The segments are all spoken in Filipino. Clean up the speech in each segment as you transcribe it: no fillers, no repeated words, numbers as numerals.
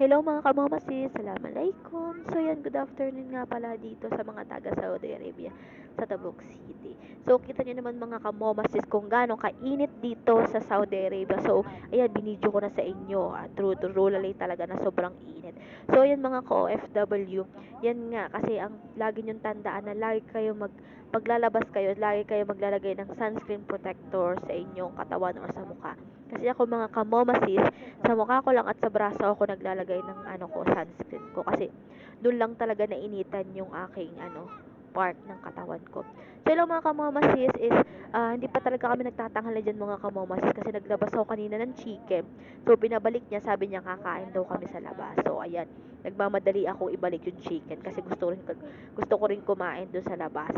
Hello mga kamamasis, Assalamualaikum. So yan, good afternoon nga pala dito sa mga taga Saudi Arabia sa Tabuk City. So kita nyo naman mga kamamasis kung gaano kainit dito sa Saudi Arabia. So ayan, binidyo ko na sa inyo. True lalay talaga na sobrang init. So yan mga ka-OFW, yan nga kasi ang lagi nyong tandaan na lagi kayo paglalabas kayo, lagi kayo maglalagay ng sunscreen protector sa inyong katawan o sa mukha. Kasi ako mga kamomasis, sa mukha ko lang at sa braso ako naglalagay ng sunscreen ko kasi doon lang talaga nainitan yung aking part ng katawan ko. So hello mga kamomasis is hindi pa talaga kami nagtatanghali dyan mga kamomasis kasi naglabas ako kanina ng chicken. So pinabalik niya, sabi niya kakain daw kami sa labas. So ayan, nagmamadali ako ibalik yung chicken kasi gusto ko rin kumain doon sa labas.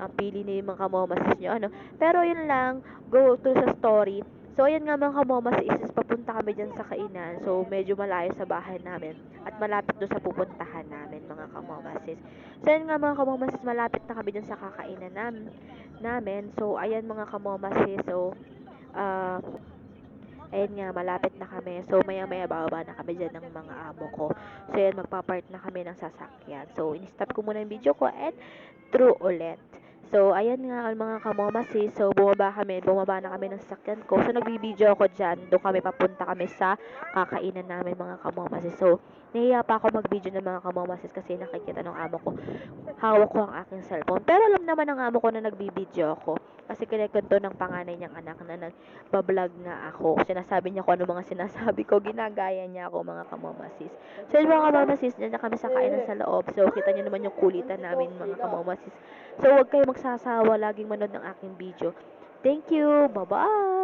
Ang pili ni mga kamomasis nyo Pero yun lang, go to sa story. So, ayan nga mga kamomas, is papunta kami dyan sa kainan. So, medyo malayo sa bahay namin. At malapit doon sa pupuntahan namin mga kamomasis. So, ayan nga mga kamomasis, malapit na kami dyan sa kakainan namin. So, ayan mga kamomasis. So, uh, ayun nga, malapit na kami. So, maya-maya bababa na kami dyan ng mga amo ko. So, ayan, magpa-park na kami ng sasakyan. So, in-stop ko muna yung video ko and true ulit. So, ayan nga mga kamomasi. So, bumaba na kami ng sasakyan ko. So, nagbibideo ako dyan. Doon papunta kami sa kakainan namin mga kamomasi. So, nahiya pa ako mag-video ng mga kamomasis kasi nakikita ng amo ko. Hawak ko ang aking cellphone. Pero alam naman ng amo ko na nagbibideo ako. Kasi kinikwento ng panganay niyang anak na nagbablog nga ako. Sinasabi niya kung ano mga sinasabi ko. Ginagaya niya ako mga kamomasis. So, yun mga kamomasis, dyan na kami sa kainan sa loob. So, kita niyo naman yung kulitan namin mga kamomasis. So, huwag kayo magsasawa laging manood ng aking video. Thank you. Bye-bye.